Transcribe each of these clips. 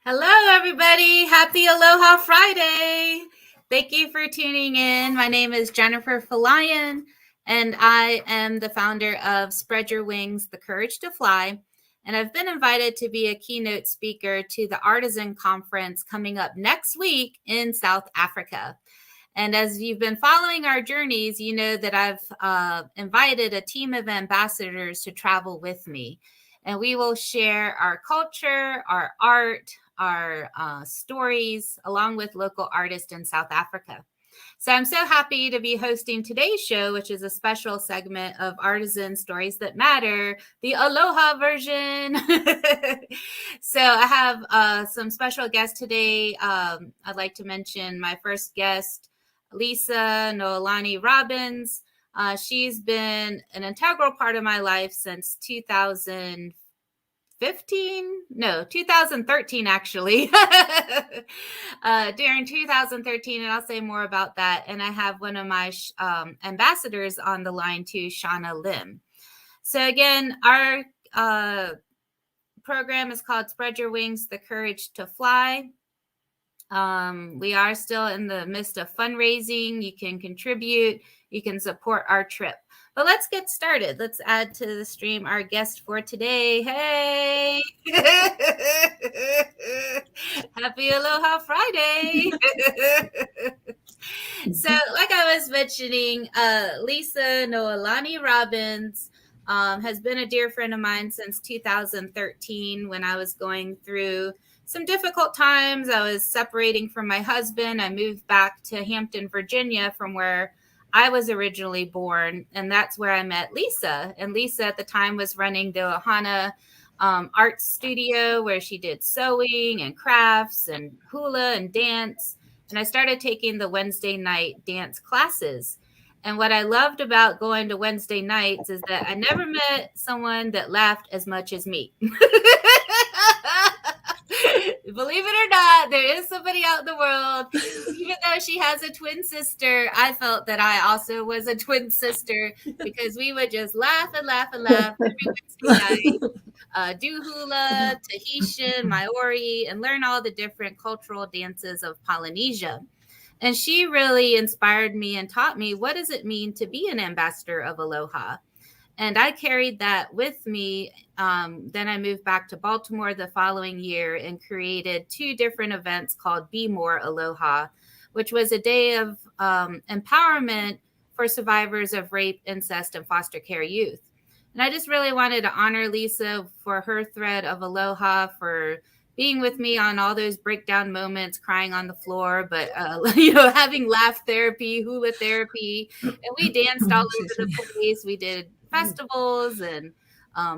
Hello, everybody. Happy Aloha Friday. Thank you for tuning in. My name is Jennifer Folayan, and I am the founder of Spread Your Wings, The Courage to Fly. And I've been invited to be a keynote speaker to the Artizen Conference coming up next week in South Africa. And as you've been following our journeys, you know that I've invited a team of ambassadors to travel with me. And we will share our culture, our art, our stories, along with local artists in South Africa. So I'm so happy to be hosting today's show, which is a special segment of Artisan Stories That Matter, the Aloha version. So I have some special guests today. I'd like to mention my first guest, Lisa Noelani Robbins. She's been an integral part of my life since 2013, actually. During 2013, and I'll say more about that. And I have one of my ambassadors on the line too, Shanna. So again, our program is called Spread Your Wings, The Courage to Fly. We are still in the midst of fundraising. You can contribute, you can support our trip. But let's get started. Let's add to the stream our guest for today. Hey! Happy Aloha Friday! So, like I was mentioning, Lisa Noelani Robbins has been a dear friend of mine since 2013 when I was going through some difficult times. I was separating from my husband. I moved back to Hampton, Virginia, from where I was originally born, and that's where I met Lisa. And Lisa at the time was running the Ohana art studio where she did sewing and crafts and hula and dance. And I started taking the Wednesday night dance classes. And what I loved about going to Wednesday nights is that I never met someone that laughed as much as me. Believe it or not, there is somebody out in the world. Even though she has a twin sister, I felt that I also was a twin sister because we would just laugh and laugh and laugh every Wednesday night, do hula, Tahitian, Maori, and learn all the different cultural dances of Polynesia. And she really inspired me and taught me, what does it mean to be an ambassador of Aloha? And I carried that with me. Then I moved back to Baltimore the following year and created 2 different events called Be More Aloha, which was a day of empowerment for survivors of rape, incest, and foster care youth. And I just really wanted to honor Lisa for her thread of Aloha, for being with me on all those breakdown moments, crying on the floor, but, having laugh therapy, hula therapy. And we danced all over the place. We did festivals and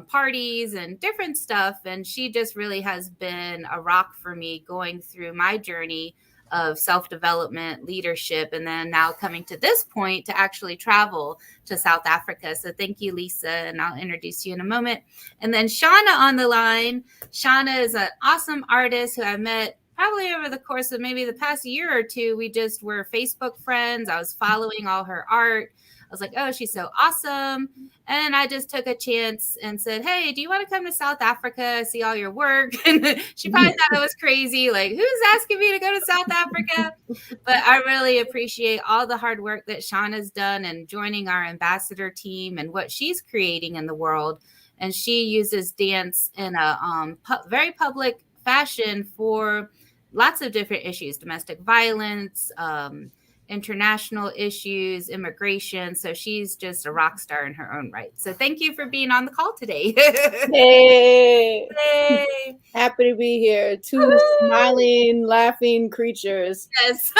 parties and different stuff. And she just really has been a rock for me going through my journey of self-development, leadership, and then now coming to this point to actually travel to South Africa. So thank you, Lisa, and I'll introduce you in a moment. And then Shanna on the line. Shanna is an awesome artist who I met probably over the course of maybe the past year or 2. We just were Facebook friends. I was following all her art. I was like, oh, she's so awesome. And I just took a chance and said, hey, do you want to come to South Africa, see all your work? And she probably thought I was crazy. Like, who's asking me to go to South Africa? But I really appreciate all the hard work that Shauna's done and joining our ambassador team and what she's creating in the world. And she uses dance in a very public fashion for lots of different issues, domestic violence, international issues, immigration. So she's just a rock star in her own right. So thank you for being on the call today. Hey. Hey. Happy to be here. 2 smiling, laughing creatures. Yes.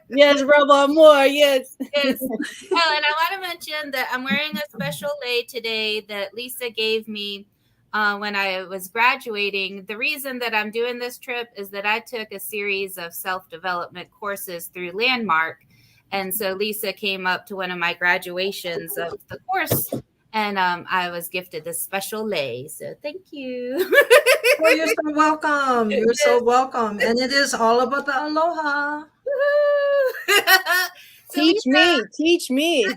Yes, rub on more. Yes. Yes. Oh, and I want to mention that I'm wearing a special lei today that Lisa gave me when I was graduating. The reason that I'm doing this trip is that I took a series of self-development courses through Landmark. And so Lisa came up to one of my graduations of the course, and I was gifted this special lei. So thank you. Well, you're so welcome. You're so welcome. And it is all about the aloha. So Teach Lisa, me.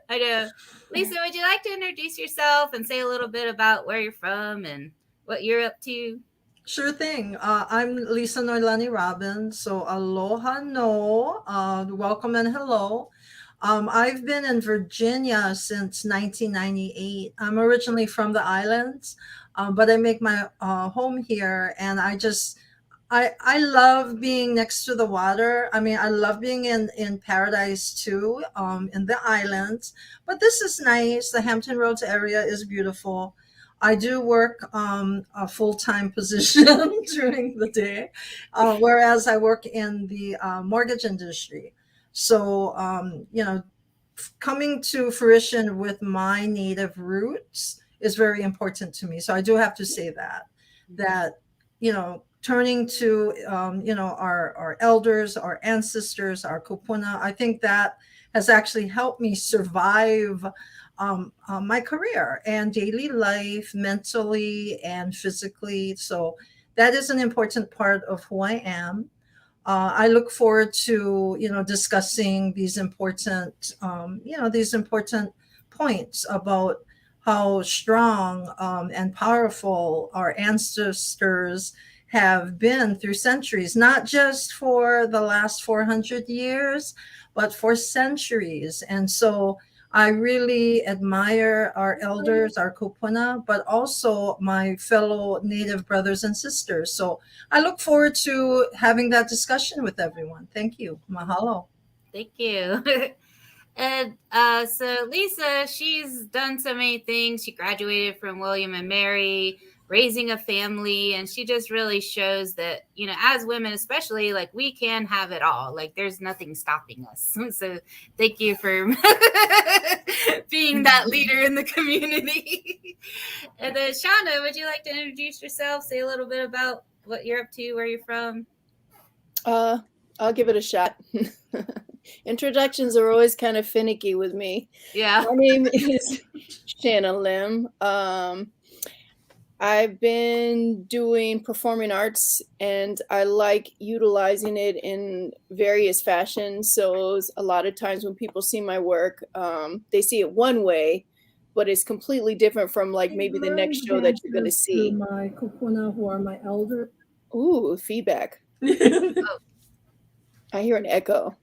I know. Lisa, would you like to introduce yourself and say a little bit about where you're from and what you're up to? Sure thing. I'm Lisa Noelani Robbins. So aloha no, welcome and hello. I've been in Virginia since 1998. I'm originally from the islands, but I make my home here, and I love being next to the water. I mean, I love being in paradise too, in the islands. But this is nice. The Hampton Roads area is beautiful. I do work a full-time position during the day, whereas I work in the mortgage industry. So, coming to fruition with my native roots is very important to me. So I do have to say that, turning to, our elders, our ancestors, our kupuna, I think that has actually helped me survive my career and daily life, mentally and physically. So that is an important part of who I am. I look forward to discussing these important points about how strong and powerful our ancestors have been through centuries, not just for the last 400 years, but for centuries. And so I really admire our elders, our kupuna, but also my fellow Native brothers and sisters. So I look forward to having that discussion with everyone. Thank you. Mahalo. Thank you. And so Lisa, she's done so many things. She graduated from William and Mary, raising a family, and she just really shows that, as women especially, like, we can have it all. Like, there's nothing stopping us. So thank you for being that leader in the community. And then Shanna, would you like to introduce yourself, say a little bit about what you're up to, where you're from? I'll give it a shot. Introductions are always kind of finicky with me. Yeah. My name is Shanna Lim. I've been doing performing arts, and I like utilizing it in various fashions. So a lot of times when people see my work, they see it one way, but it's completely different from like maybe the next show that you're going to see. My kupuna, who are my elder. Ooh, feedback. I hear an echo.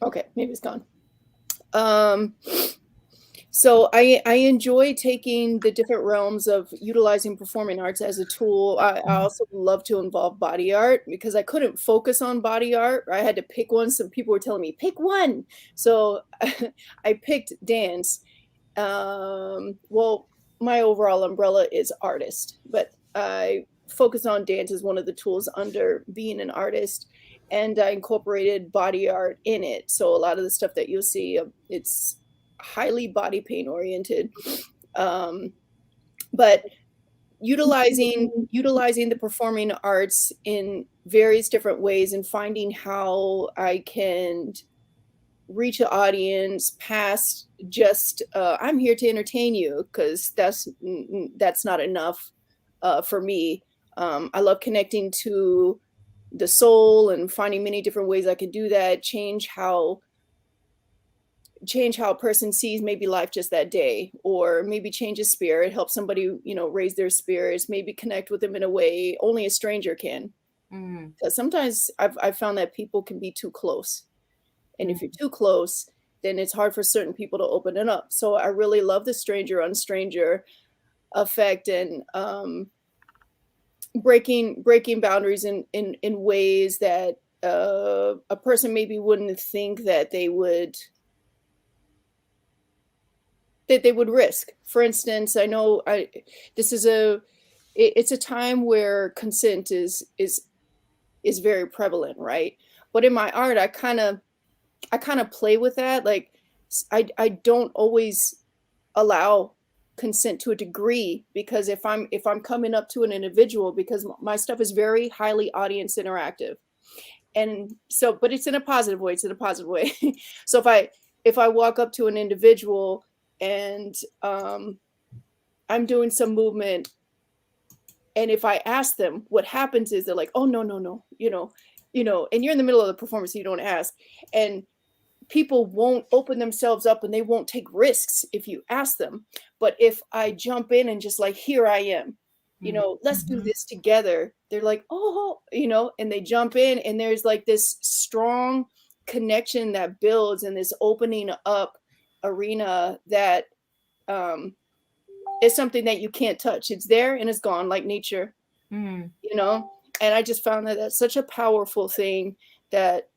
Okay, maybe it's gone. So I enjoy taking the different realms of utilizing performing arts as a tool. I also love to involve body art because I couldn't focus on body art. I had to pick one. Some people were telling me, pick one. So I picked dance. Well, my overall umbrella is artist, but I focus on dance as one of the tools under being an artist. And I incorporated body art in it. So a lot of the stuff that you'll see, it's highly body paint oriented. But utilizing the performing arts in various different ways and finding how I can reach an audience past just I'm here to entertain you, because that's not enough for me. I love connecting to the soul and finding many different ways I can do that, change how a person sees maybe life just that day, or maybe change a spirit, help somebody, raise their spirits, maybe connect with them in a way only a stranger can. Because sometimes I've found that people can be too close. And if you're too close, then it's hard for certain people to open it up. So I really love the stranger on stranger effect, and breaking boundaries in ways that a person maybe wouldn't think that they would risk. For instance, I know it's a time where consent is very prevalent, right? But in my art, I kind of play with that. Like I don't always allow consent to a degree, because if I'm coming up to an individual, because my stuff is very highly audience interactive, and so, but it's in a positive way. It's in a positive way. So if I walk up to an individual and I'm doing some movement, and if I ask them, what happens is they're like, oh, no, you know, and you're in the middle of the performance, so you don't ask. And people won't open themselves up and they won't take risks if you ask them. But if I jump in and just like, here I am, let's do this together. They're like, oh, and they jump in, and there's like this strong connection that builds in this opening up arena that is something that you can't touch. It's there and it's gone, like nature, and I just found that that's such a powerful thing that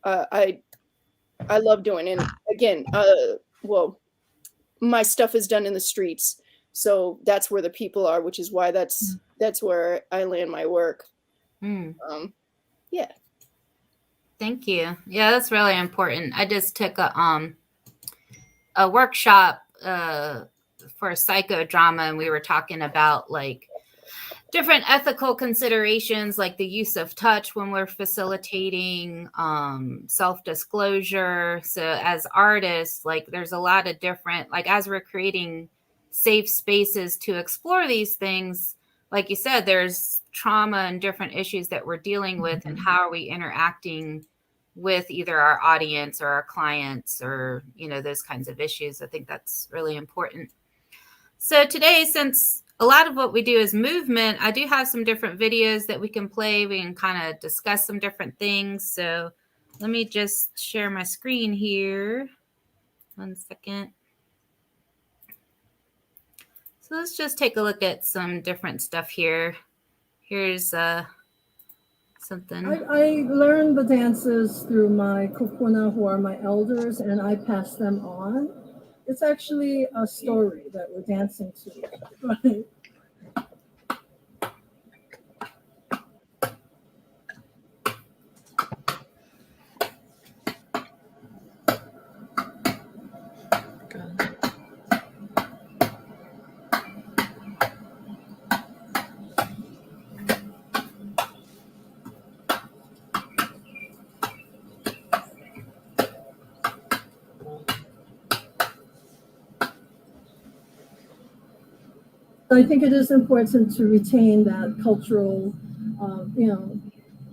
I love doing. And again, well, my stuff is done in the streets, so that's where the people are, which is why that's where I land my work. Yeah. Thank you. Yeah, that's really important. I just took a workshop for psychodrama, and we were talking about like different ethical considerations, like the use of touch when we're facilitating, self-disclosure. So as artists, like there's a lot of different, like as we're creating safe spaces to explore these things, like you said, there's trauma and different issues that we're dealing with, and how are we interacting with either our audience or our clients, or, those kinds of issues. I think that's really important. So today, since a lot of what we do is movement, I do have some different videos that we can play. We can kind of discuss some different things. So let me just share my screen here. 1 second. So let's just take a look at some different stuff here. Here's something. I learned the dances through my kupuna, who are my elders, and I pass them on. It's actually a story that we're dancing to. Right? I think it is important to retain that cultural,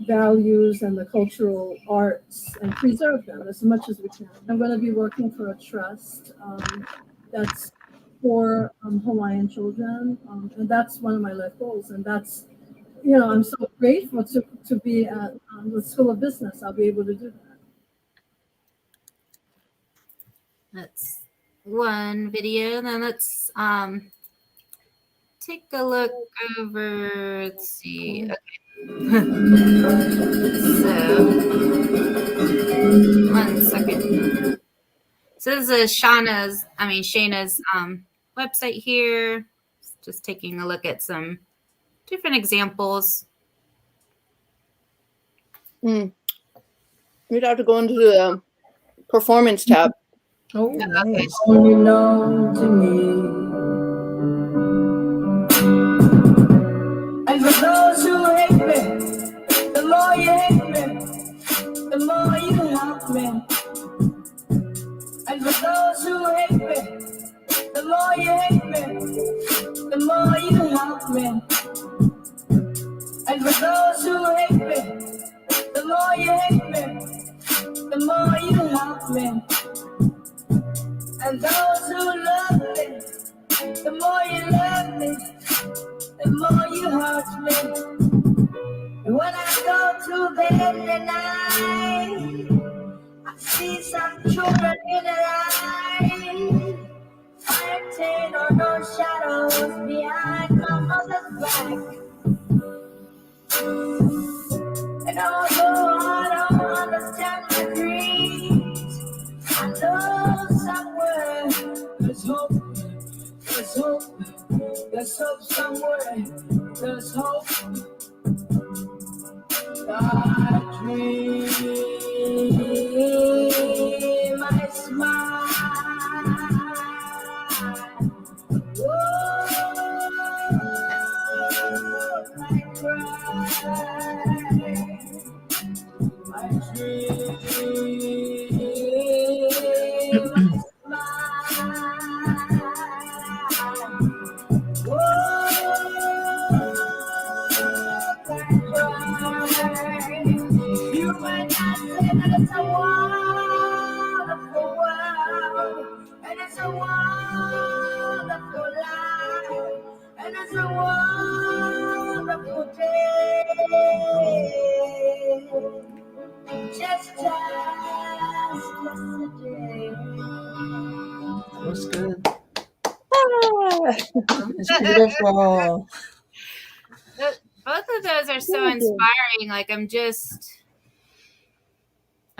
values and the cultural arts, and preserve them as much as we can. I'm going to be working for a trust that's for Hawaiian children, and that's one of my life goals. And that's, I'm so grateful to be at the School of Business. I'll be able to do that. That's one video. Then let's take a look over. Let's see. Okay. So, 1 second. So this is Shanna's website here. Just taking a look at some different examples. You'd have to go into the performance tab. Oh, nice. Only known to me. And for those who hate me, the more you hate me, the more you help me. And for those who hate me, the more you hate me, the more you help me. And for those who hate me, the more you hate me, the more you help me. And those who love me, the more you love me, the more you hurt me. And when I go to bed at night, I see some children in the light, fighting or no shadows behind my mother's back. And although I don't understand the dreams, I know somewhere there's hope, there's hope, there's hope somewhere, there's hope. I dream, I smile. Whoa. You might not say that it's a wonderful world, and it's a wonderful life, and it's a wonderful day. Just yesterday. That was good. Ah, It's beautiful. Both of those are so Thank you. inspiring. Like I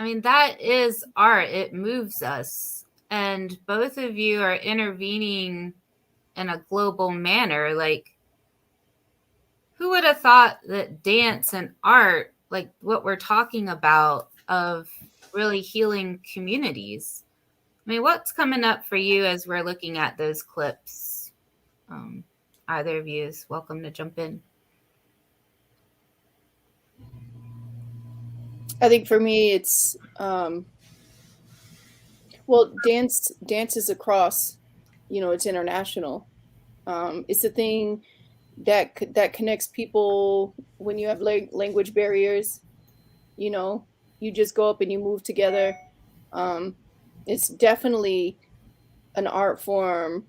mean, that is art. It moves us. And both of you are intervening in a global manner. Like, who would have thought that dance and art, like what we're talking about, of really healing communities? I mean, what's coming up for you as we're looking at those clips? Either of you is welcome to jump in. I think for me, it's well, dance is across, it's international. It's a thing that connects people when you have language barriers. You just go up and you move together. It's definitely an art form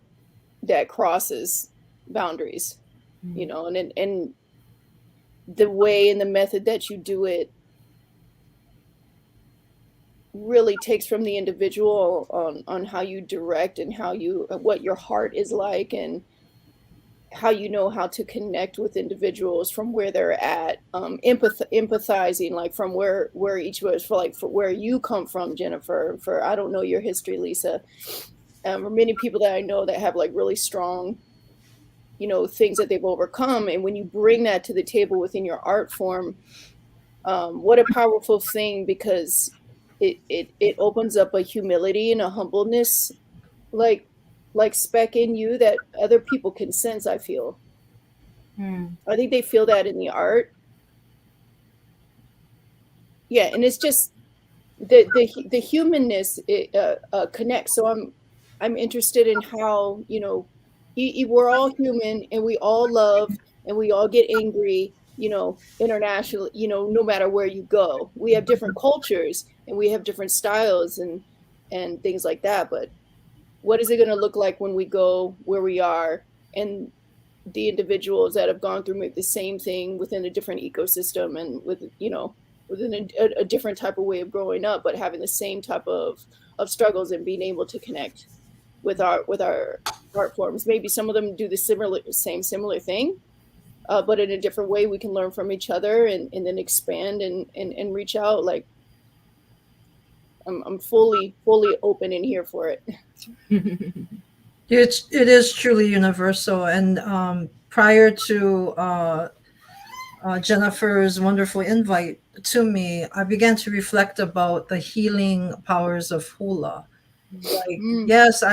that crosses boundaries, and the way and the method that you do it really takes from the individual on how you direct and what your heart is like, and how how to connect with individuals from where they're at, empathizing, like from where each of us, for where you come from, Jennifer. For I don't know your history, Lisa. For many people that I know that have like really strong things that they've overcome, and when you bring that to the table within your art form, what a powerful thing, because it opens up a humility and a humbleness, like speck in you, that other people can sense. I feel. I think they feel that in the art. Yeah, and it's just the humanness, connects. So I'm interested in how we're all human, and we all love, and we all get angry, internationally, no matter where you go. We have different cultures, and we have different styles and things like that. But what is it going to look like when we go where we are, and the individuals that have gone through maybe the same thing within a different ecosystem, and within a different type of way of growing up, but having the same type of struggles, and being able to connect with our art forms. Maybe some of them do the similar thing, but in a different way. We can learn from each other, and then expand and reach out. Like, I'm fully open in here for it. It is truly universal. And prior to Jennifer's wonderful invite to me, I began to reflect about the healing powers of hula. Like, yes,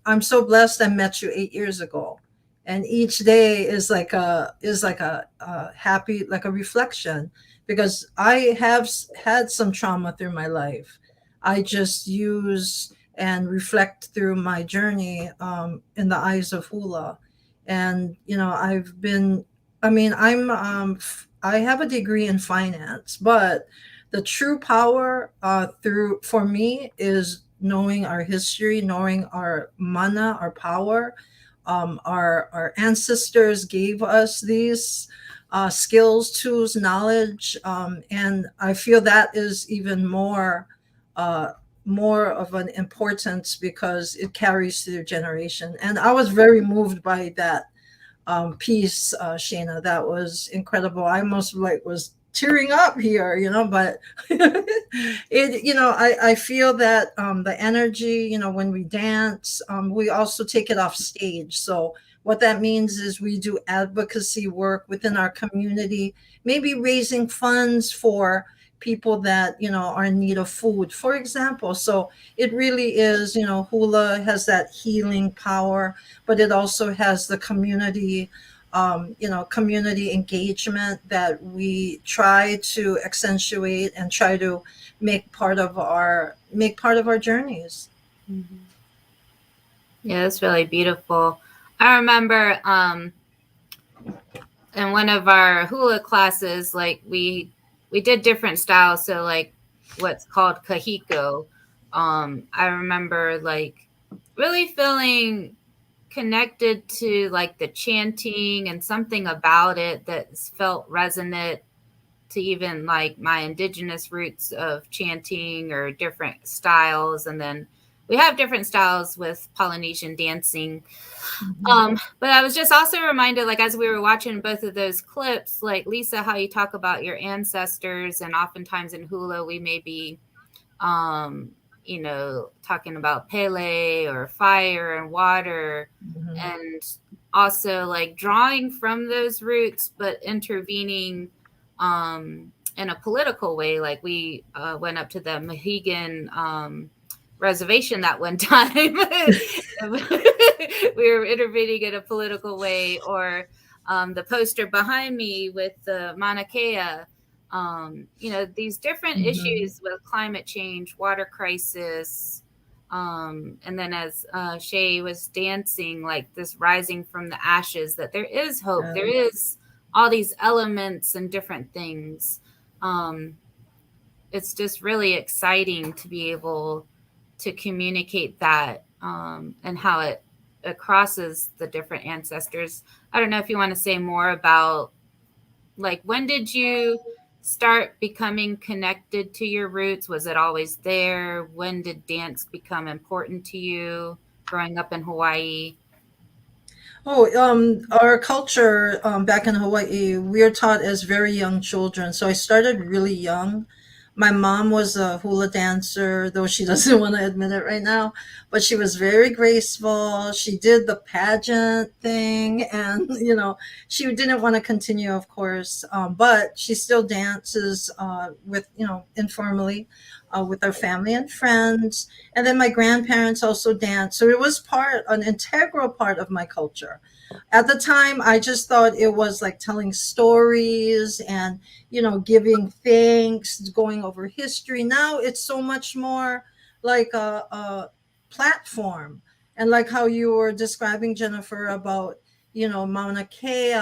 I'm so blessed I met you 8 years ago, and each day is like a happy, like a reflection, because I have had some trauma through my life. I just use and reflect through my journey in the eyes of hula. And I have a degree in finance, but the true power for me is knowing our history, knowing our mana, our power. Our ancestors gave us these skills, tools, knowledge, and I feel that is even more of an importance, because it carries through generation. And I was very moved by that piece, Shanna. That was incredible. I almost was tearing up here, but I feel that the energy, when we dance, we also take it off stage. So what that means is we do advocacy work within our community, maybe raising funds for people that are in need of food, for example. So it really is, hula has that healing power, but it also has the community community engagement that we try to accentuate and try to make part of our journeys. Mm-hmm. Yeah, that's really beautiful. I remember in one of our hula classes, like we did different styles. So like what's called kahiko. I remember like really feeling connected to like the chanting and something about it that felt resonant to even like my indigenous roots of chanting or different styles. And then we have different styles with Polynesian dancing. But I was just also reminded, like, as we were watching both of those clips, like Lisa, how you talk about your ancestors, and oftentimes in hula, we may be, talking about Pele or fire and water, and also like drawing from those roots, but intervening in a political way. Like we went up to the Mohegan reservation that one time. We were intervening in a political way, or the poster behind me with the Mauna Kea. These different issues with climate change, water crisis, and then as Shay was dancing, like this rising from the ashes, that there is hope. Yeah. There is all these elements and different things. It's just really exciting to be able to communicate that and how it crosses the different ancestors. I don't know if you want to say more about, like, when did you start becoming connected to your roots? Was it always there? When did dance become important to you growing up in Hawaii? Our culture back in Hawaii, we are taught as very young children. So I started really young. My mom was a hula dancer, though she doesn't want to admit it right now, but she was very graceful. She did the pageant thing, and, she didn't want to continue, of course, but she still dances with, informally with our family and friends. And then my grandparents also danced. So it was an integral part of my culture. At the time, I just thought it was like telling stories and, giving thanks, going over history. Now it's so much more like a platform. And like how you were describing, Jennifer, about, Mauna Kea,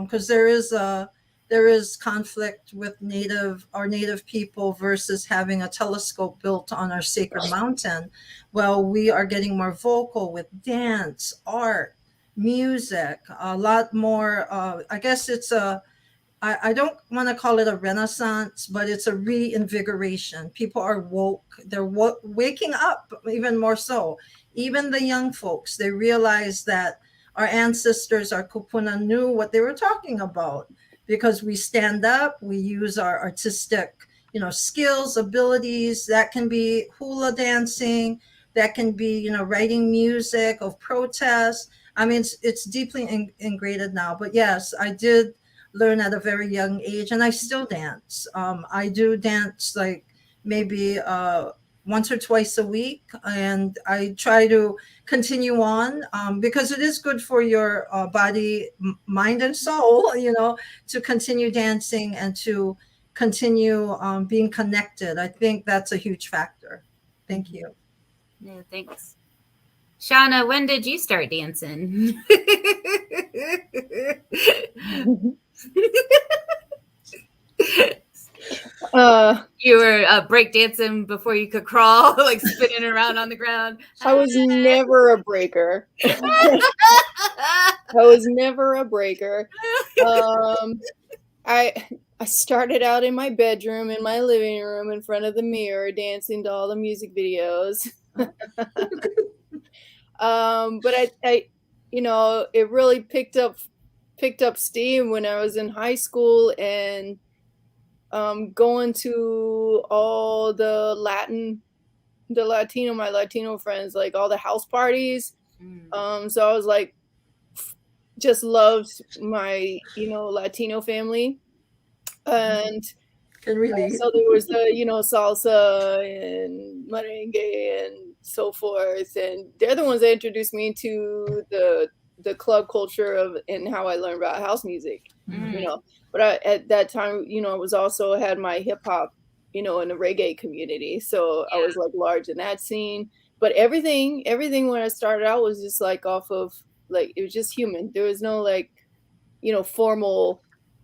because there is conflict with our native people versus having a telescope built on our sacred mountain. Well, we are getting more vocal with dance, art, music, a lot more. I guess I don't want to call it a renaissance, but it's a reinvigoration. People are woke. They're waking up even more so. Even the young folks, they realize that our ancestors, our kupuna, knew what they were talking about, because we stand up, we use our artistic, skills, abilities. That can be hula dancing, that can be, writing music of protest. I mean, it's deeply ingrained now. But yes, I did learn at a very young age, and I still dance. I do dance like maybe once or twice a week, and I try to continue on because it is good for your body, mind, and soul, to continue dancing and to continue being connected. I think that's a huge factor. Thank you. Yeah, thanks. Shanna, when did you start dancing? You were breakdancing before you could crawl, like spinning around on the ground. I was never a breaker. I was never a breaker. I started out in my bedroom, in my living room, in front of the mirror, dancing to all the music videos. But I it really picked up steam when I was in high school, and going to all the my Latino friends, like all the house parties. So I was like, just loved my, Latino family. And Can relate. so there was the, salsa and merengue and so forth. And they're the ones that introduced me to the the club culture of and how I learned about house music, Mm. you know. But at that time, you know, I was also had my hip hop, you know, in the reggae community. So I was like large in that scene. But everything when I started out was just like off of like it was just human. There was no like, you know, formal.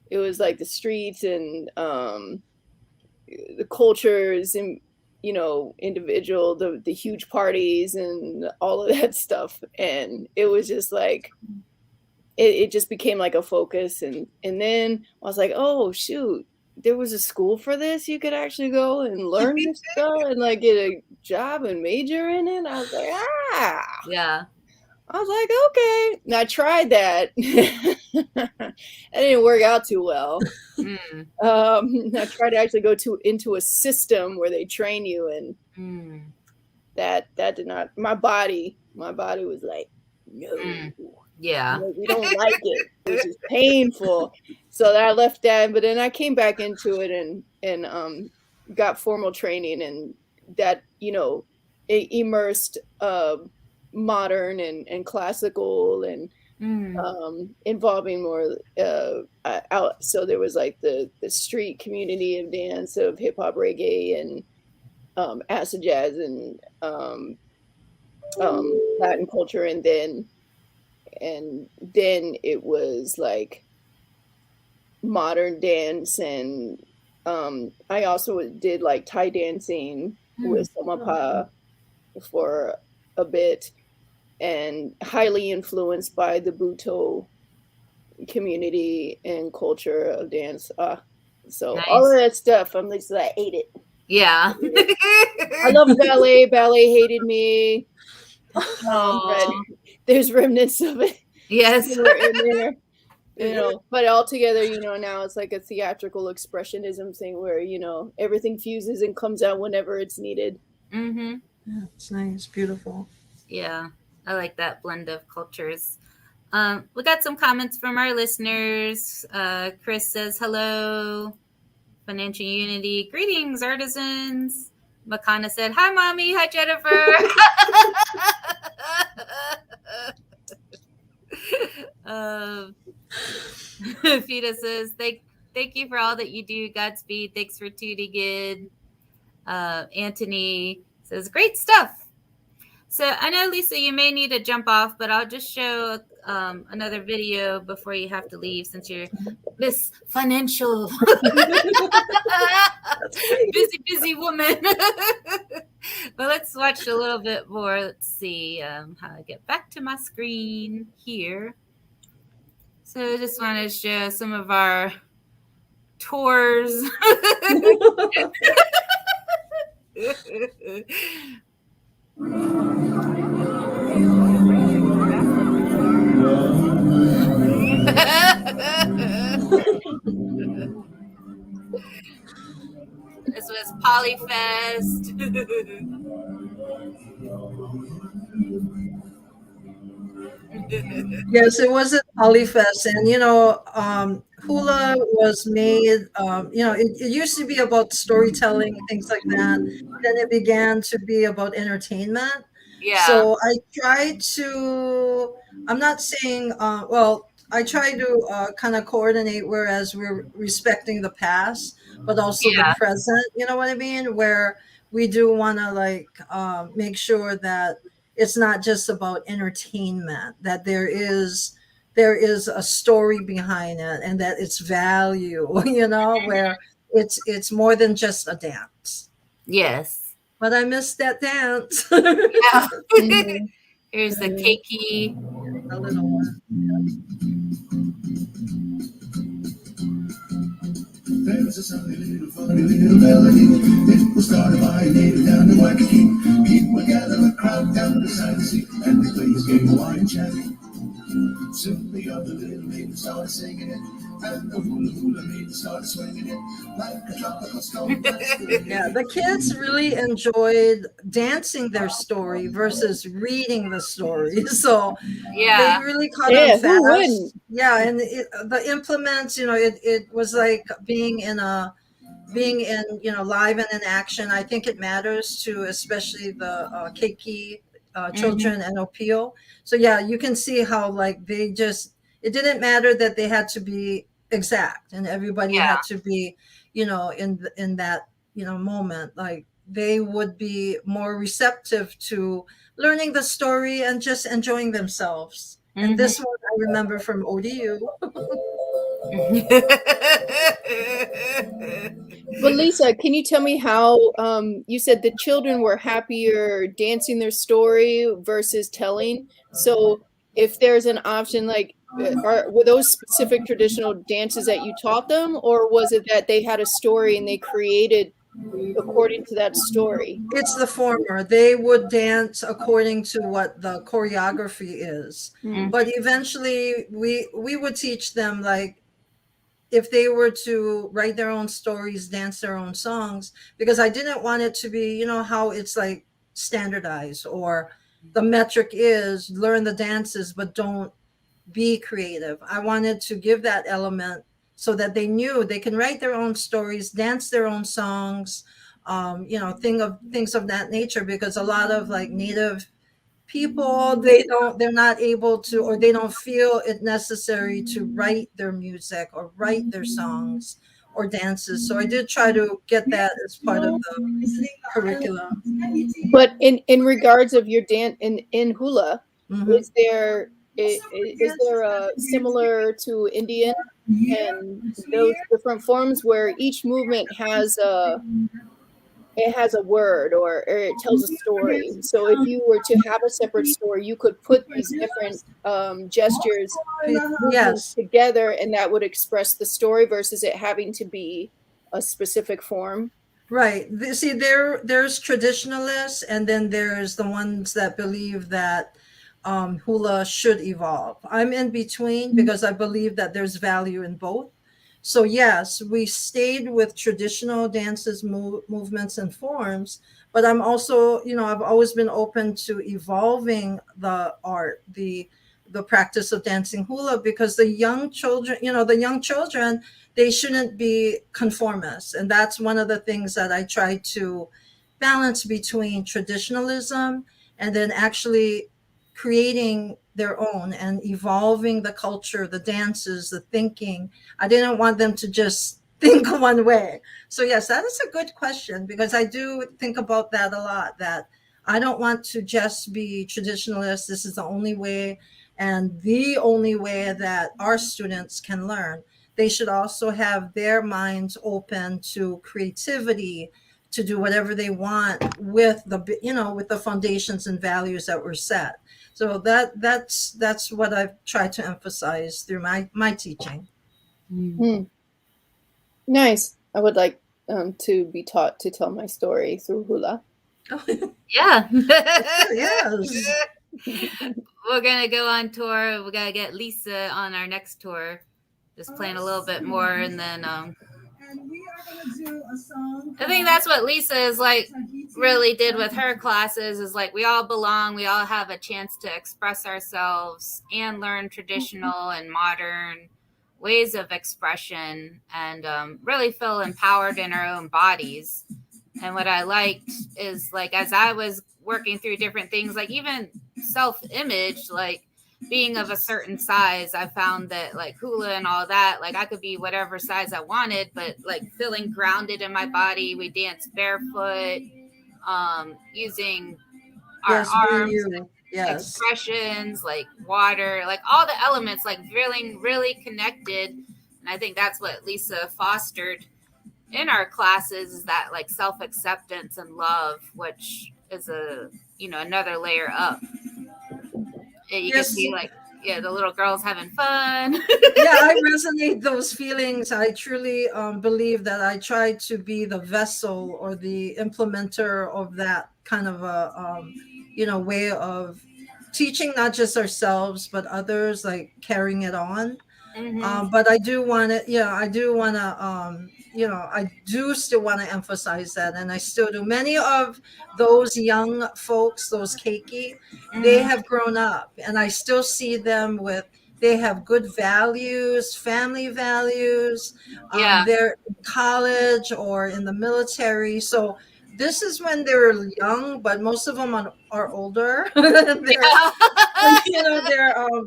It was like the streets and the cultures and you know individual the huge parties and all of that stuff, and it was just like it just became like a focus, and then I was like, oh shoot, there was a school for this. You could actually go and learn this stuff and like get a job and major in it. I was like, Yeah. I was like, okay. And I tried that. It didn't work out too well. Mm. I tried to actually go into a system where they train you, and that did not. My body was like, no. Yeah. You know, we don't like it. It was just painful. So I left that, but then I came back into it and got formal training, and that, you know, it immersed modern and classical and involving more out. So there was like the street community of dance of hip hop, reggae, and acid jazz and Latin culture, and then it was like modern dance, and I also did like Thai dancing with Samapa for a bit, and highly influenced by the Bhutto community and culture of dance. So Nice. all of that stuff, I'm just like, I ate it. Yeah. I love ballet. Ballet hated me. But there's remnants of it. Yes. In there, you know, but altogether, you know, now it's like a theatrical expressionism thing where, you know, everything fuses and comes out whenever it's needed. Mm-hmm. Yeah, it's nice, beautiful. Yeah, I like that blend of cultures. We got some comments from our listeners. Chris says, hello, Financial Unity. Greetings, artisans. Makana said, hi, Mommy. Hi, Jennifer. Fida says, thank you for all that you do. Godspeed. Thanks for tuning in. Anthony says, great stuff. So I know, Lisa, you may need to jump off, but I'll just show another video before you have to leave, since you're Miss Financial. busy woman. But let's watch a little bit more. Let's see how I get back to my screen here. So I just want to show some of our tours. This was Polyfest. Yes, it was at Polyfest, and you know, hula was made. You know, it used to be about storytelling, things like that. Then it began to be about entertainment. Yeah. So I try to. I'm not saying. Well, I try to kind of coordinate, whereas we're respecting the past, but also the present. You know what I mean? Where we do want to like make sure that it's not just about entertainment, that there is a story behind it, and that it's value, you know, where it's more than just a dance. Yes. But I missed that dance. Yeah. Here's the keiki. A little one. There was a sunny little funny little melody. It was started by a native down in Waikiki. People gather a crowd down beside the sea, and they play his game of wine chatting. Soon the other little maiden started singing it, and the hula hula maiden started swinging it like a tropical storm. Yeah, the kids really enjoyed dancing their story versus reading the story. So they really caught on fast. Yeah, and the implements, you know, it was like being in you know, live and in action. I think it matters to especially the keiki children and Opio. So yeah, you can see how like they just, it didn't matter that they had to be exact and everybody Yeah. had to be, in that, moment, like they would be more receptive to learning the story and just enjoying themselves. And this one I remember from ODU. But Lisa, can you tell me how you said the children were happier dancing their story versus telling? So if there's an option, like, were those specific traditional dances that you taught them, or was it that they had a story and they created according to that story? It's the former. They would dance according to what the choreography is. But eventually we would teach them, like, if they were to write their own stories, dance their own songs, because I didn't want it to be, how it's like standardized, or the metric is learn the dances but don't be creative. I wanted to give that element so that they knew they can write their own stories, dance their own songs, things of that nature, because a lot of like Native people, they're not able to, or they don't feel it necessary to write their music or write their songs or dances. So I did try to get that as part of the curriculum. But in regards of your dance in hula, is there similar to Indian and those different forms where each movement has a word, or it tells a story? So if you were to have a separate story, you could put these different gestures Yes. together, and that would express the story versus it having to be a specific form. Right. See, there's traditionalists, and then there's the ones that believe that hula should evolve. I'm in between because I believe that there's value in both. So yes, we stayed with traditional dances, movements, and forms, but I'm also, I've always been open to evolving the art, the practice of dancing hula, because the young children, they shouldn't be conformists. And that's one of the things that I try to balance between traditionalism and then actually creating their own and evolving the culture, the dances, the thinking. I didn't want them to just think one way. So yes, that is a good question, because I do think about that a lot, that I don't want to just be traditionalist. This is the only way and the only way that our students can learn. They should also have their minds open to creativity, to do whatever they want with the foundations and values that were set. So that's what I've tried to emphasize through my teaching. Nice. I would like to be taught to tell my story through hula. Yeah. Yes. We're going to go on tour. We got to get Lisa on our next tour. Just playing a little bit more, and then And we are going to do a song. I think that's what Lisa is like really did with her classes, is like we all belong. We all have a chance to express ourselves and learn traditional and modern ways of expression, and really feel empowered in our own bodies. And what I liked is, like, as I was working through different things, like even self-image, like being of a certain size, I found that like hula and all that, like I could be whatever size I wanted, but like feeling grounded in my body. We danced barefoot, using our arms, expressions, like water, like all the elements, like feeling really connected. And I think that's what Lisa fostered in our classes, is that like self-acceptance and love, which is another layer up. You can see like, the little girls having fun. I resonate those feelings. I truly believe that I try to be the vessel or the implementer of that kind of a way of teaching, not just ourselves but others, like carrying it on. But I do want to, I do still want to emphasize that, and I still do. Many of those young folks, those keiki, they have grown up, and I still see them they have good values, family values. They're in college or in the military, so This is when they're young, but most of them are older. they're,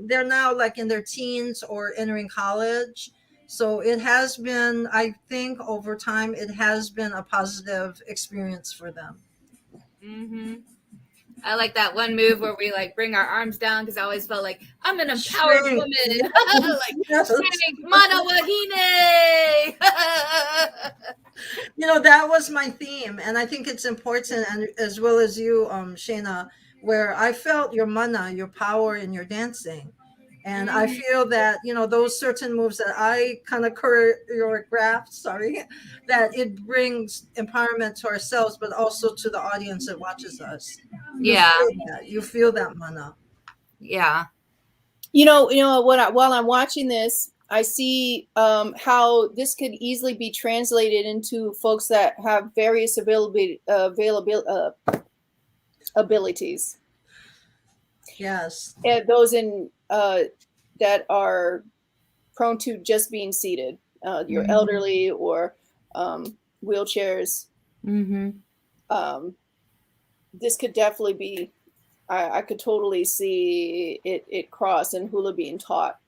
they're now like in their teens or entering college. So it has been, I think, over time, it has been a positive experience for them. Mm-hmm. I like that one move where we like bring our arms down because I always felt like I'm an empowered Strength. woman. Like Yes. strength, mana wahine. That was my theme, and I think it's important, and as well as you, Shayna, where I felt your mana, your power in your dancing. And I feel that, those certain moves that I kind of choreographed, that it brings empowerment to ourselves, but also to the audience that watches us. Yeah. You feel that mana. Yeah. While I'm watching this, I see how this could easily be translated into folks that have various abilities. Yes. And those that are prone to just being seated, your elderly or wheelchairs. Mm-hmm. This could definitely be. I could totally see it cross and hula being taught.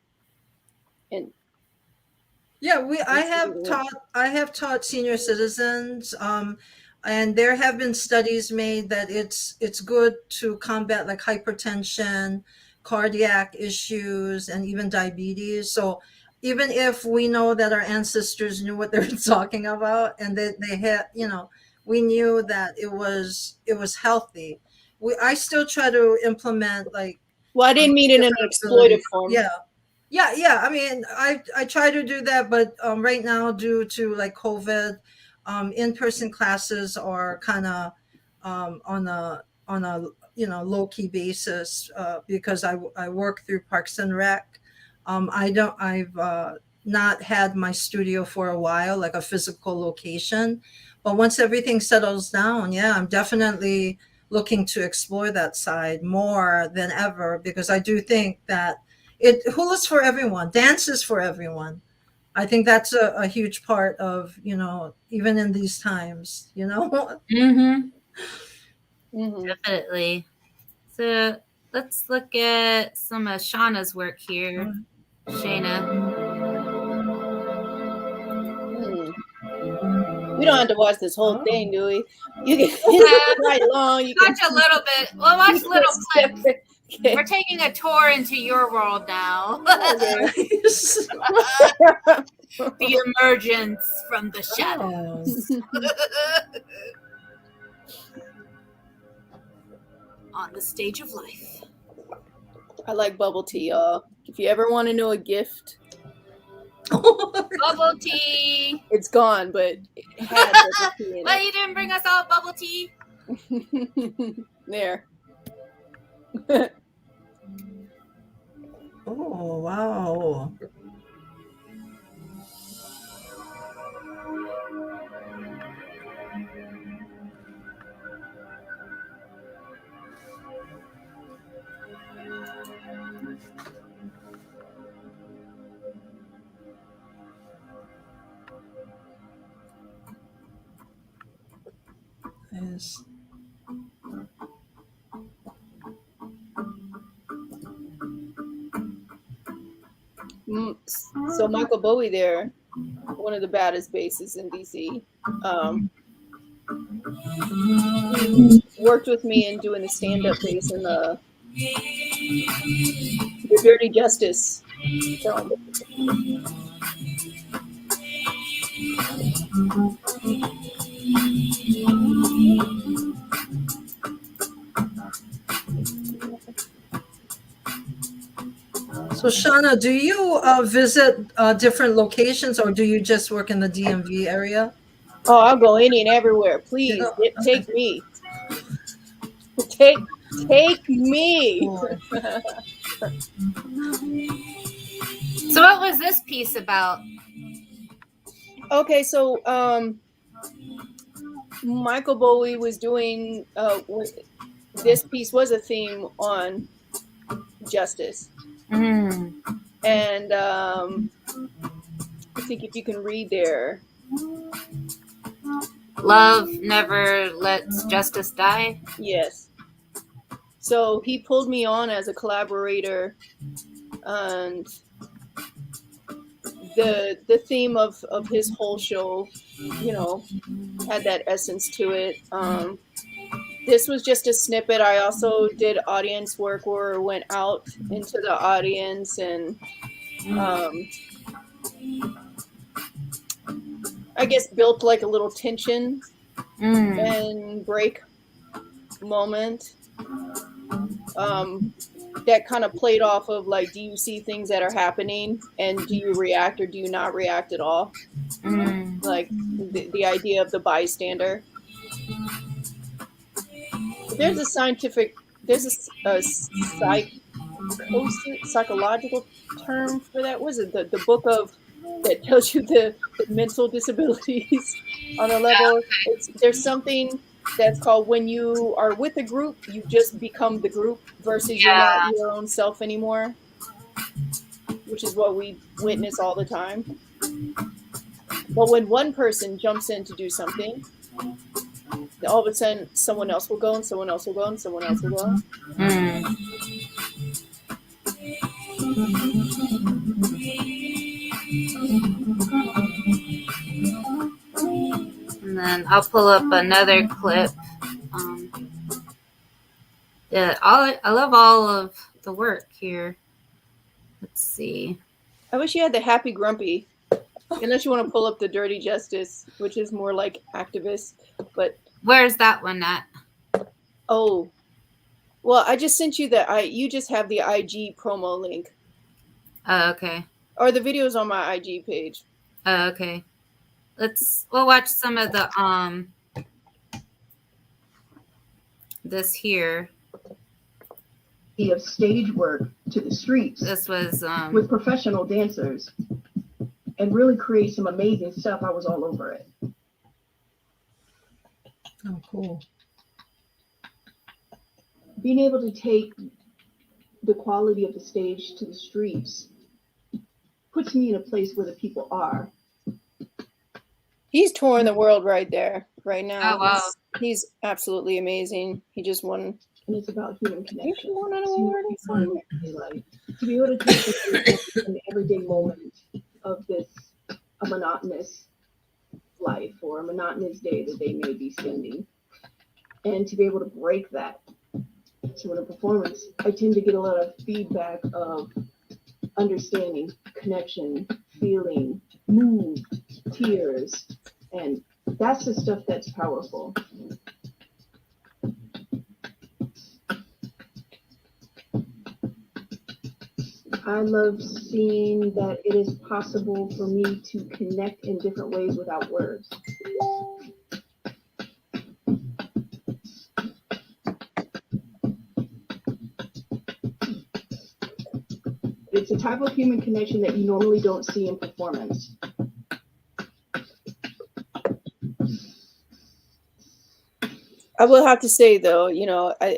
And yeah, I have taught senior citizens, and there have been studies made that it's good to combat like hypertension, cardiac issues, and even diabetes. So even if we know that our ancestors knew what they were talking about, and they had, we knew that it was healthy. I still try to implement like. Well, I didn't mean it in an exploitive form. Yeah. I mean, I try to do that, but right now, due to like COVID, in-person classes are kind of on a low key basis because I work through Parks and Rec. I've not had my studio for a while, like a physical location, but once everything settles down, yeah, I'm definitely looking to explore that side more than ever, because I do think that hula's for everyone, dance is for everyone. I think that's a huge part of, even in these times, Mm-hmm. Definitely. So let's look at some of Shanna's work here. Shayna. We don't have to watch this whole thing, do we? You can right long. You watch a little bit. We'll watch little clips. Okay. We're taking a tour into your world now. The emergence from the shadows. On the stage of life. I like bubble tea, y'all. If you ever want to know a gift, bubble tea. It's gone, but it had bubble tea in well, you didn't bring us all bubble tea. There. Oh, wow. Yes. So Michael Bowie there, one of the baddest bassists in DC, worked with me in doing the stand-up bass in the Dirty Justice film. So Shanna, do you visit different locations, or do you just work in the DMV area? Oh, I'll go any and everywhere. Please, take me. Take me. So what was this piece about? Okay, so Michael Bowie was doing this piece was a theme on justice. And I think if you can read there, Love never lets justice die. Yes. So he pulled me on as a collaborator, and the theme of his whole show, you know, had that essence to it. This was just a snippet. I also did audience work where I went out into the audience and I guess built like a little tension and break moment. That kind of played off of like, do you see things that are happening and do you react or do you not react at all? Like the idea of the bystander. There's a psychological term for that. Was it the book of that tells you the mental disabilities on a level? There's something that's called when you are with a group, you just become the group versus you're not your own self anymore, which is what we witness all the time. But when one person jumps in to do something, all of a sudden someone else will go and someone else will go and someone else will go. And then I'll pull up another clip. I love all of the work here. Let's see. I wish you had the happy grumpy, unless you want to pull up the dirty justice, which is more like activist. But where's that one at? Oh, well, I just sent you you just have the IG promo link. Oh, okay. Or the video's on my IG page. Oh, okay. We'll watch some of the this here. Of stage work to the streets. This was with professional dancers and really create some amazing stuff. I was all over it. Oh, cool. Being able to take the quality of the stage to the streets puts me in a place where the people are. He's touring the world right there, now. Oh, wow. He's absolutely amazing. He just won. And it's about human connection. He won an award. To be able to take an everyday moment of a monotonous life or a monotonous day that they may be spending, and to be able to break that. So in a performance, I tend to get a lot of feedback of understanding, connection, feeling, mood, tears, and that's the stuff that's powerful. I love seeing that it is possible for me to connect in different ways without words. It's a type of human connection that you normally don't see in performance. I will have to say, though,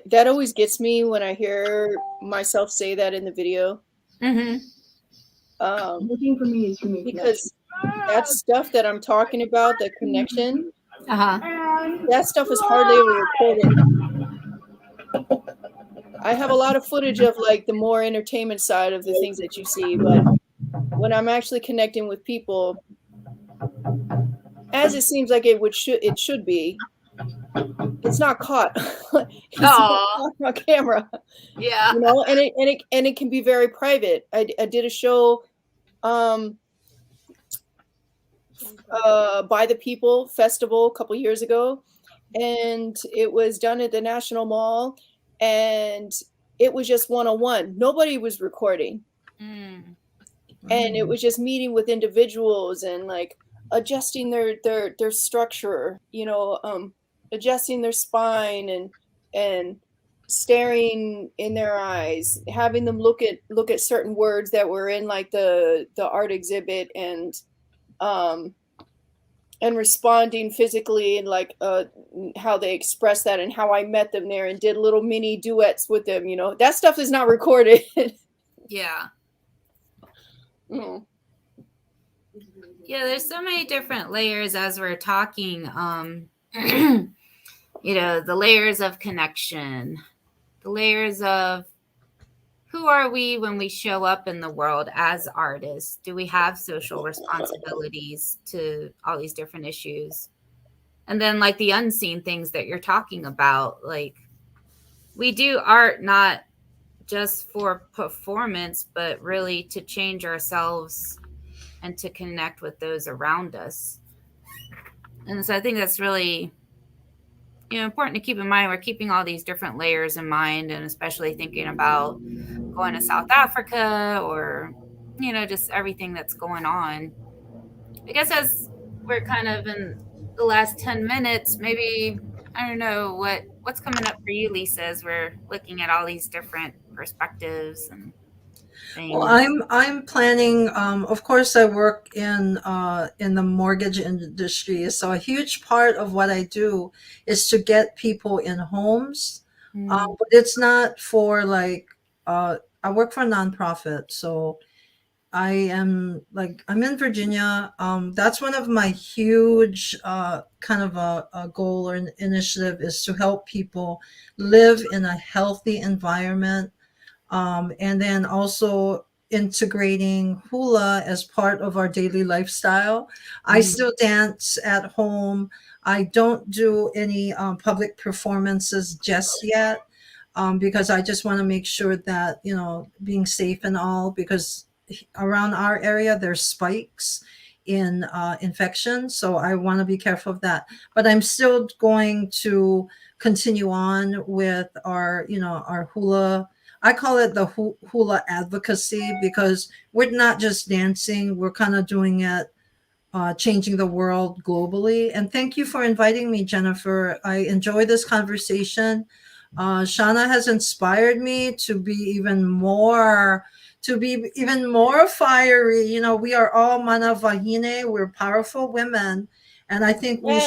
that always gets me when I hear myself say that in the video. Looking for me is human because that stuff that I'm talking about, the connection, that stuff is hardly ever recorded. I have a lot of footage of like the more entertainment side of the things that you see, but when I'm actually connecting with people, as it seems like it should be, it's not caught. It's not on camera. Yeah. And it can be very private. I did a show by the People Festival a couple years ago, and it was done at the National Mall, and it was just one-on-one. Nobody was recording. And it was just meeting with individuals and like adjusting their structure, adjusting their spine and staring in their eyes, having them look at certain words that were in like the art exhibit and responding physically and like how they express that and how I met them there and did little mini duets with them. That stuff is not recorded. Yeah. Mm. Yeah, there's so many different layers as we're talking. the layers of connection, the layers of who are we when we show up in the world as artists? Do we have social responsibilities to all these different issues? And then like the unseen things that you're talking about, like we do art not just for performance, but really to change ourselves and to connect with those around us. And so I think that's really important to keep in mind. We're keeping all these different layers in mind, and especially thinking about going to South Africa or just everything that's going on. I guess as we're kind of in the last 10 minutes, maybe I don't know what's coming up for you, Lisa, as we're looking at all these different perspectives and things. Well, I'm planning. Of course, I work in the mortgage industry, so a huge part of what I do is to get people in homes. But it's not for like. I work for a nonprofit, so I'm in Virginia. That's one of my huge kind of a goal or an initiative is to help people live in a healthy environment. And then also integrating hula as part of our daily lifestyle. I still dance at home. I don't do any public performances just yet because I just want to make sure that, being safe and all, because around our area, there's spikes in infection. So I want to be careful of that. But I'm still going to continue on with our hula. I call it the hula advocacy because we're not just dancing, we're kind of doing it, changing the world globally. And thank you for inviting me, Jennifer. I enjoy this conversation. Shanna has inspired me to be even more fiery. We are all mana vahine. We're powerful women. And I think we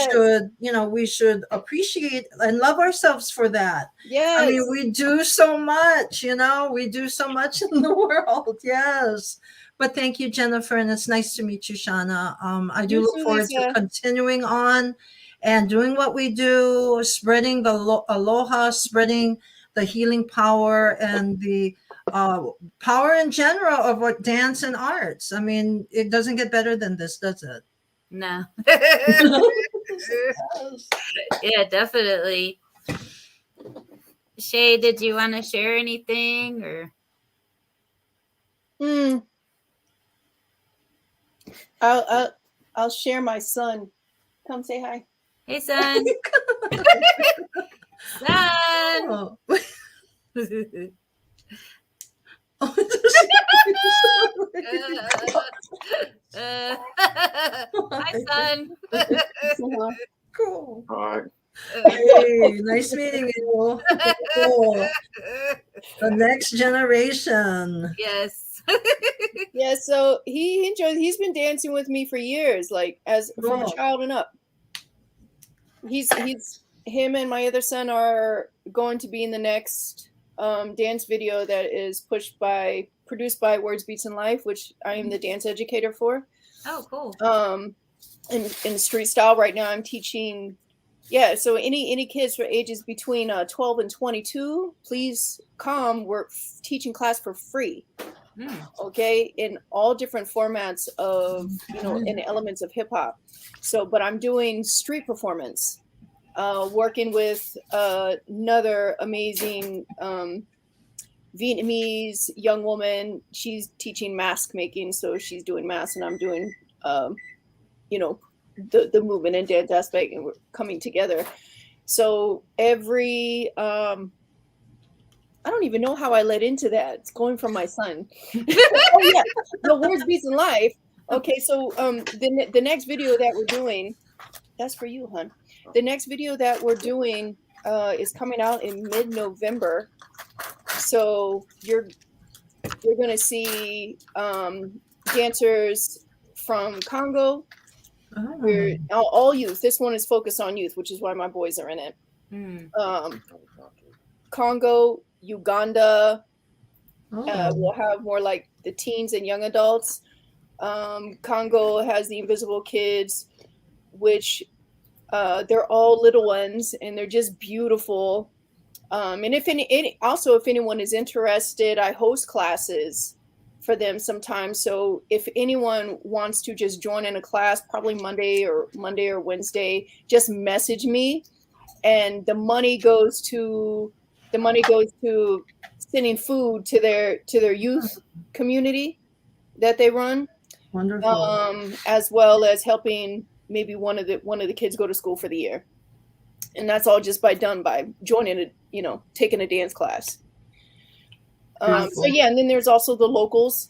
should appreciate and love ourselves for that. Yes. I mean, we do so much, we do so much in the world. Yes. But thank you, Jennifer. And it's nice to meet you, Shanna. I do look forward to continuing on and doing what we do, spreading the aloha, spreading the healing power and the power in general of what dance and arts. I mean, it doesn't get better than this, does it? No. Yeah, definitely. Shay, did you want to share anything or? I'll share my son. Come say hi. Hey, son. Son. Hi, son. Cool. Hi. Hey, nice meeting you. Cool. The next generation. Yes. Yeah, so he's been dancing with me for years, like from a child and up. Him and my other son are going to be in the next dance video that is produced by Words, Beats, and Life, which I am the dance educator for. Oh, cool. In street style right now, I'm teaching. Yeah, so any kids for ages between 12 and 22, please come. We're teaching class for free. Okay, in all different formats of in elements of hip hop. So, but I'm doing street performance, working with another amazing Vietnamese young woman. She's teaching mask making, so she's doing masks, and I'm doing the movement and dance aspect, and we're coming together. So every I don't even know how I led into that. It's going from my son. Oh yeah, the Words, Beats, and Life. Okay, so the next video that we're doing, that's for you, hon. The next video that we're doing is coming out in mid-November. So you're gonna see dancers from Congo. We're all youth. This one is focused on youth, which is why my boys are in it. Congo, Uganda. We'll have more like the teens and young adults. Congo has the Invisible Kids, which They're all little ones, and they're just beautiful. And if anyone is interested, I host classes for them sometimes. So if anyone wants to just join in a class, probably Monday or Wednesday, just message me, and the money goes to sending food to their youth community that they run. Wonderful. As well as helping maybe one of the kids go to school for the year. And that's all just by joining taking a dance class. So yeah, and then there's also the locals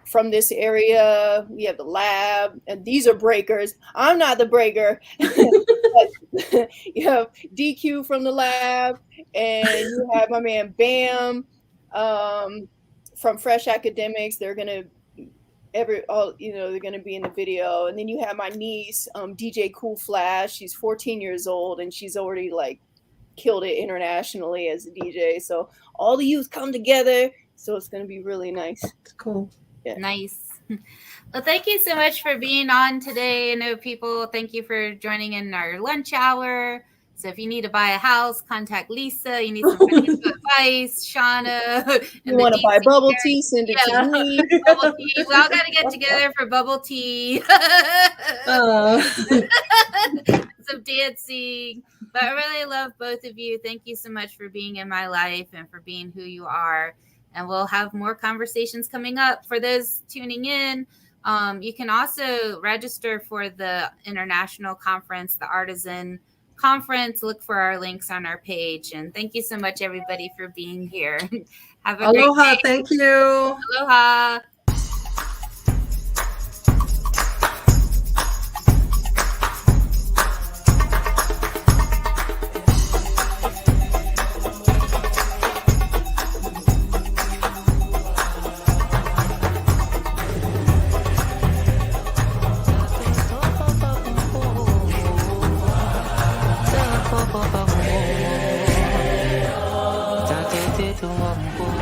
from this area. We have the lab, and these are breakers. I'm not the breaker. But you have DQ from the lab, and you have my man Bam from Fresh Academics. They're gonna they're gonna be in the video. And then you have my niece, DJ Cool Flash. She's 14 years old, and she's already like killed it internationally as a DJ. So all the youth come together. So it's gonna be really nice. Cool. Yeah. Nice. Well, thank you so much for being on today. I know people, thank you for joining in our lunch hour. So if you need to buy a house, contact Lisa. You need some financial advice, Shanna. You want to buy bubble tea, send it to me. Bubble tea. We all got to get together for bubble tea. Some dancing. But I really love both of you. Thank you so much for being in my life and for being who you are. And we'll have more conversations coming up. For those tuning in, you can also register for the international conference, the Artizen Conference. Look for our links on our page. And thank you so much, everybody, for being here. Have a Aloha. great day. Thank you. Aloha. Tatu